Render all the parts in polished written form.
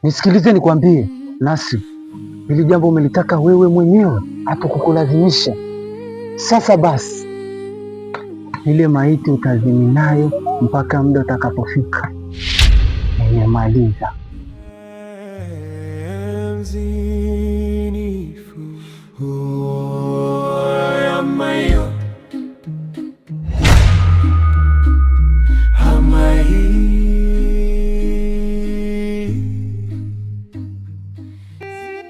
Nisikilize nikwambie, Nasi, hili jambo umelitaka wewe mwenyewe, hapo kukulazimisha. Sasa basi, ile maiti utazini nayo mpaka muda utakapofika. Nimemaliza.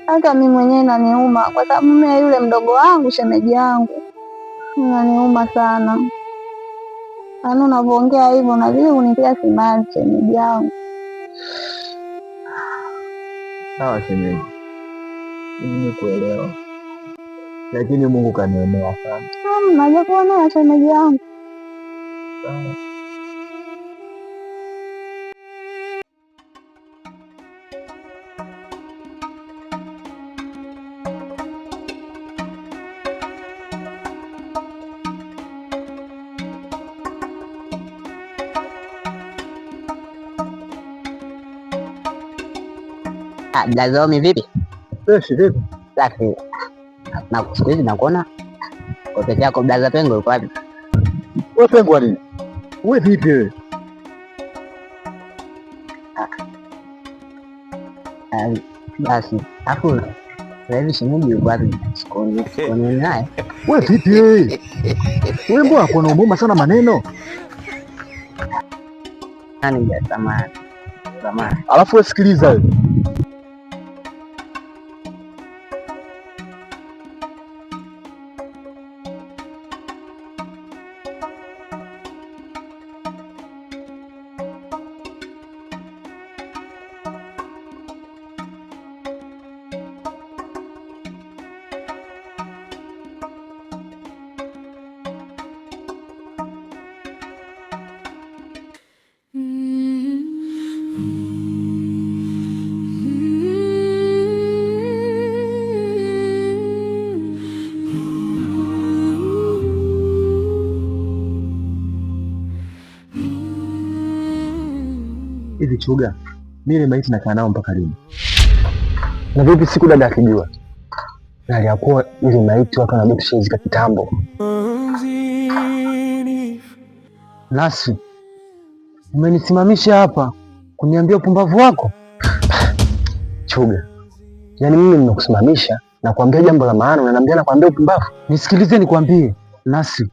Hata mimi mwenyewe inaniuma kwa sababu mimi yule mdogo wangu, shemeji yangu, inaniuma sana. Yaani unavyoongea hivyo nazidi kunitia simanzi shemeji yangu. Sawa shemeji, nimekuelewa, lakini Mungu kanionea sana. Naja kuonea shemeji yangu. Sawa. Blazomi vipi? Fresh vipi? Safi. Na siku hizi nakuona kwa peke yako. Blaza Pengo yuko wapi? Wewe Pengo wa nini? Wewe vipi wewe? Basi hapo sasa hivi shemeji yuko wapi? Sikoni naye. Wewe vipi wewe? Wewe mbona uko na umuma sana maneno? Nani ya samani? Samani. Alafu wewe sikiliza wewe. Hivi Chuga, mimi maiti nakaa nao mpaka lini? Na vipi siku dada akijua? Na aliyakuwa ile maiti watu wanabaki kushizika kitambo. Nasi, umenisimamisha hapa kuniambia upumbavu wako? Chuga, yaani mimi nimekusimamisha na kuambia jambo la maana, unaniambia na kuambia upumbavu? Nisikilize nikwambie, Nasi,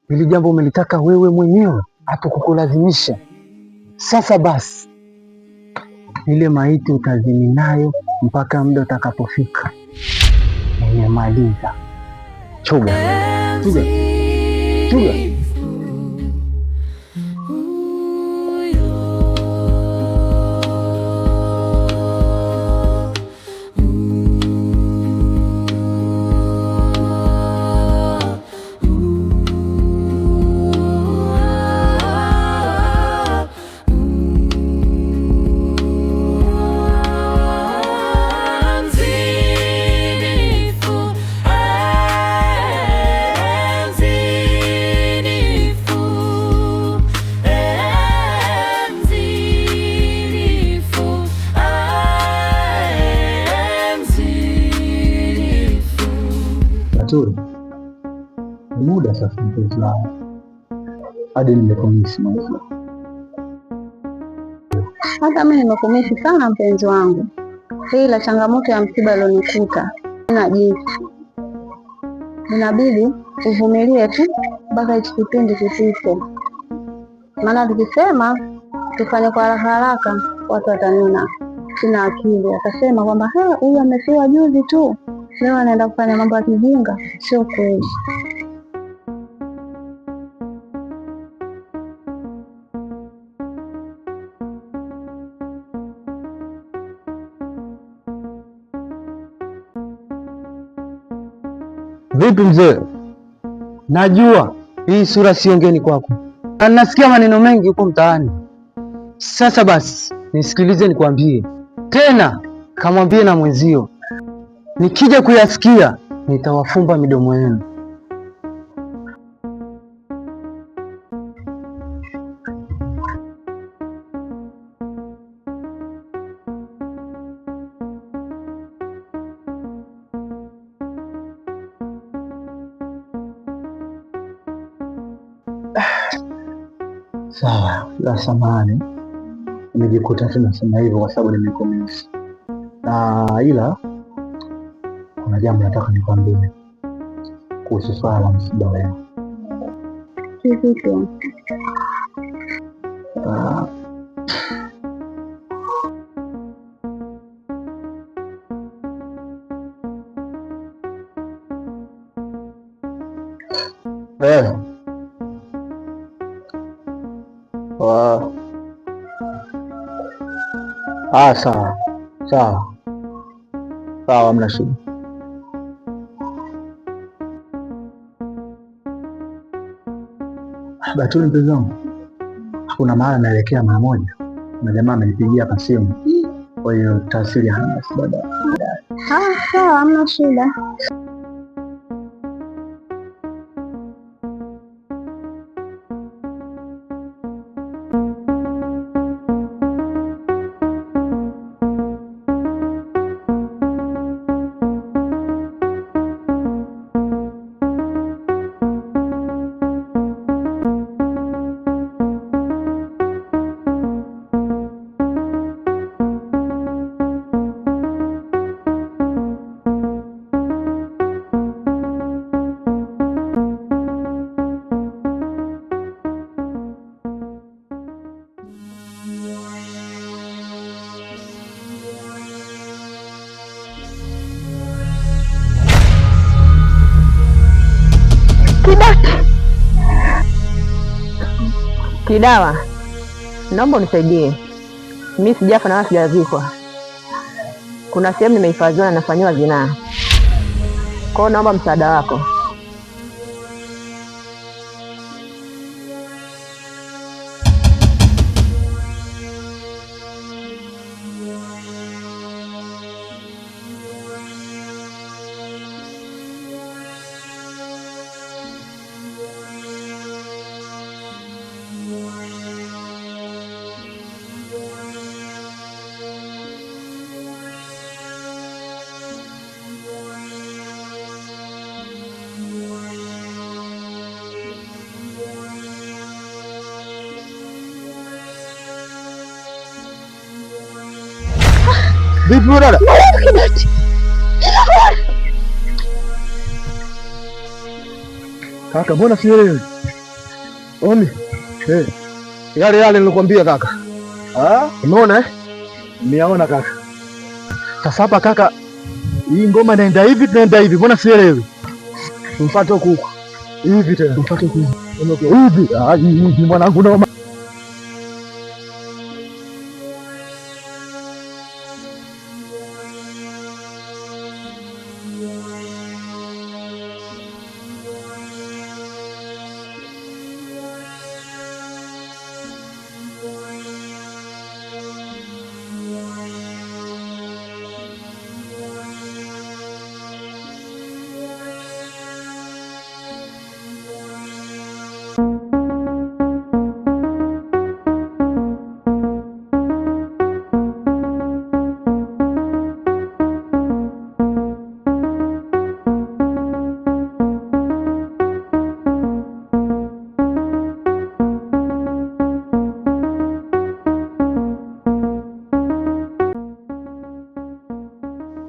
hili jambo umelitaka wewe mwenyewe, hapo kukulazimisha. Sasa basi, ile maiti utazini nayo mpaka muda utakapofika. Nimemaliza. Chuga, Chuga, Chuga. Ni muda sasa mpenzi wangu, hadi nimekumisi mwanzo. Hata mimi nimekumisi sana mpenzi wangu, ila changamoto ya msiba ilionikuta na jinsi inabidi uvumilie tu mpaka hichi kipindi kipite, maana tukisema tufanye kwa haraka haraka watu wataniona sina akili, atasema kwamba huyu amefiwa juzi tu, leo anaenda kufanya mambo ya kijinga. Sio kweli. Vipi mzee? Najua hii sura sio ngeni kwako, na nasikia maneno mengi huko mtaani. Sasa basi nisikilize nikwambie tena, kamwambie na mwenzio, nikija kuyasikia nitawafumba midomo yenu. Sawa, la samani. Nimejikuta tu nasema hivyo kwa sababu nimekomisi. Ila kuna jambo nataka nikwambie kuhusu swala la msiba wenu. Kivipi? Sawa sawa sawa, hamna shida. Batuli mpenzi wangu, hakuna maana naelekea mara moja, na jamaa amenipigia hapa simu, kwa hiyo tutawasiliana baadaye. Sawa, hamna shida. Kidawa, naomba unisaidie. Mimi sijafa na wala sijazikwa. Kuna sehemu nimehifadhiwa na nafanyiwa zinaa. Kwa hiyo naomba msaada wako. Vipi dada? Kaka, mbona sielewi? Oni. Yale nilikwambia kaka. Umeona eh? Nimeona kaka. Sasa hapa kaka, hii ngoma inaenda hivi tunaenda hivi. Mbona sielewi? Tumfuate huko. Hivi tena. Tumfuate huko. Hivi. Hivi mwanangu na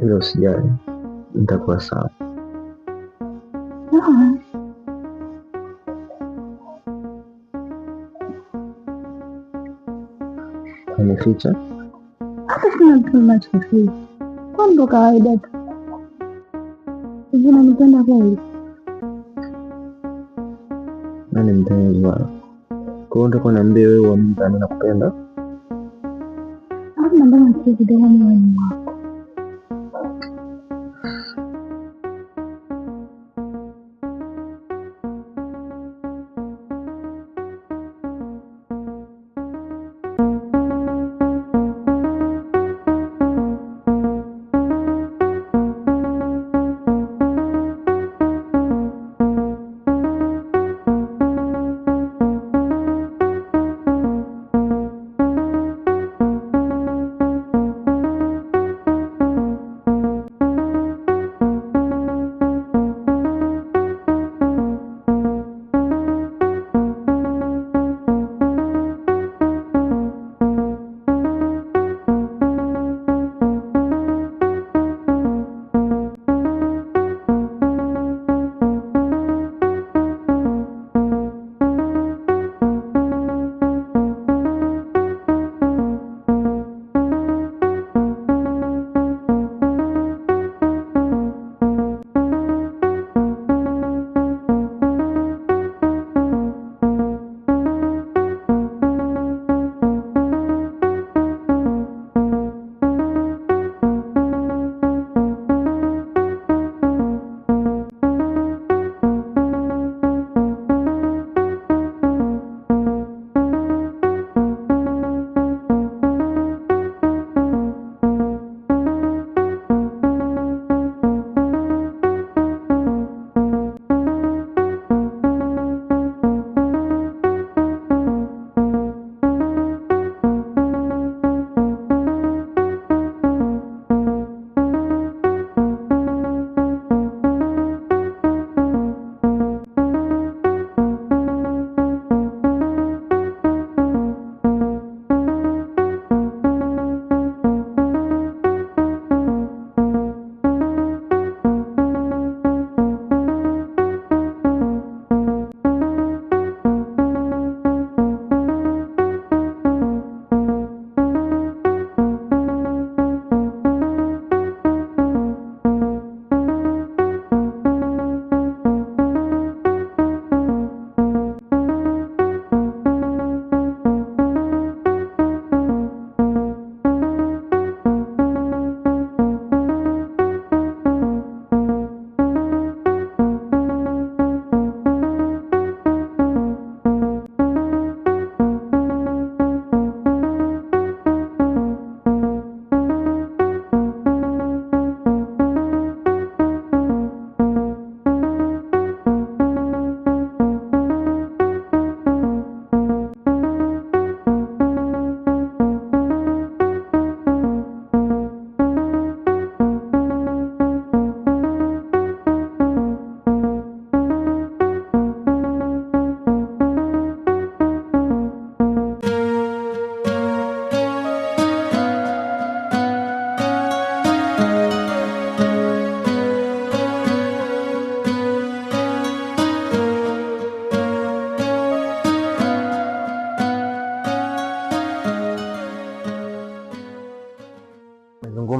Ila usijali, nitakuwa sawa. Umeficha? Hata sina kitu ninachoficha. Kwa ndo kawaida tu. Hivi unanipenda kweli? Nani mpenzi wako? Kwa hiyo utakuwa niambie wewe wa mimi kama nakupenda? Hapo ndio nasikia kidogo ni wewe wako.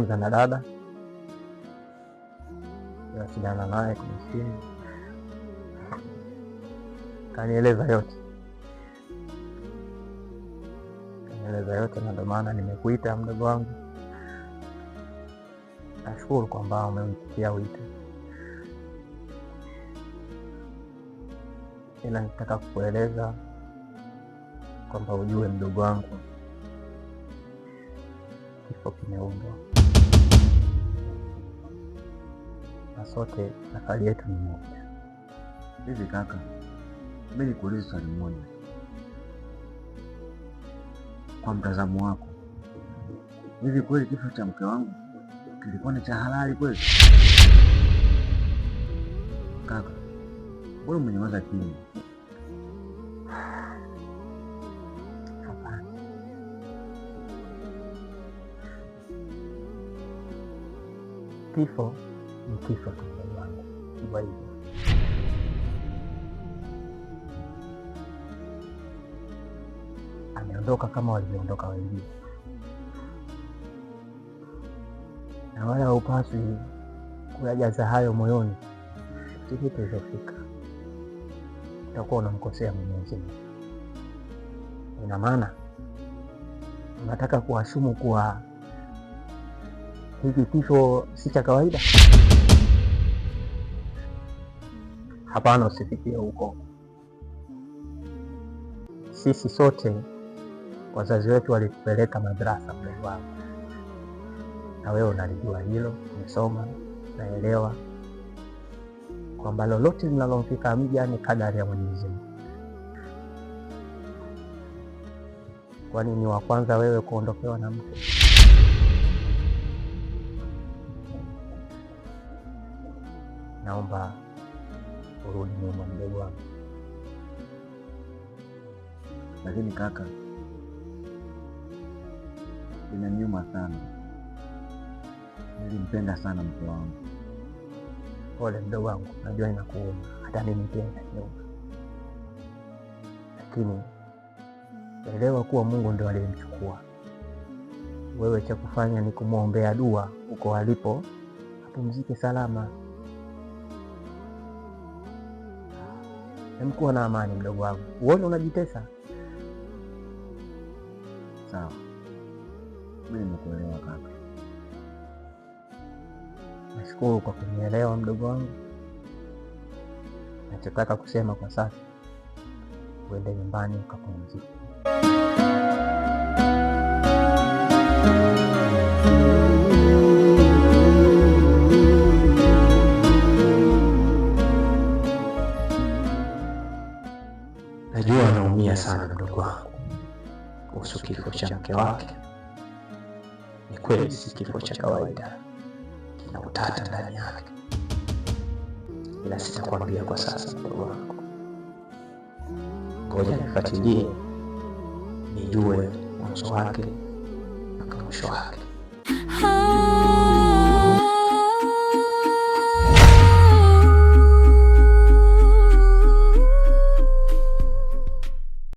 nimezungumza na dada, niwasiliana naye kwenye simu, kanieleza yote, na ndio maana nimekuita mdogo wangu. Nashukuru kwamba umemtikia wito, ila nitaka kukueleza kwamba ujue mdogo wangu, kifo kimeundwa na sote safari yetu ni moja. Hivi kaka, mimi nikuulize swali moja. Kwa mtazamo wako, hivi kweli kifo cha mke wangu kilikuwa ni cha halali kweli? Kaka, mbona umenyamaza kimya? Kifo ni kifo tu mdogo wangu, hivyo hivyo. Ameondoka kama walivyoondoka wengine, na wala haupaswi kuyajaza hayo moyoni. Siku tulizofika utakuwa unamkosea Mwenyezi Mungu. Ina maana unataka kuashumu kuwa hiki kifo si cha kawaida? Hapana, usifikie huko. Sisi sote wazazi wetu walitupeleka madrasa mdogo wangu, na wewe unalijua hilo, umesoma, naelewa kwamba lolote linalomfika mja ni kadari ya Mwenyezi Mungu. Kwani ni wa kwanza wewe kuondokewa na mke? Naomba urudi nyuma mdogo wangu. Lakini kaka, inaniuma sana. Nilimpenda sana mke wangu. Pole mdogo wangu, najua inakuuma, hata mimi pia inaniuma, lakini elewa kuwa Mungu ndio aliyemchukua. Wewe cha kufanya ni kumwombea dua huko alipo, apumzike salama. Kuwa na amani mdogo wangu, uone unajitesa. Sawa, mimi nimekuelewa kaka. Nashukuru kwa kunielewa mdogo wangu. Nachotaka kusema kwa sasa, uende nyumbani ukapumzike. Najua anaumia sana mdogo wangu kuhusu kifo cha mke wake. Ni kweli si kifo cha kawaida, kina utata ndani yake, ila sitakwambia kwa sasa mdogo wangu. Ngoja nifuatilie nijue mwanzo wake mpaka mwisho wake.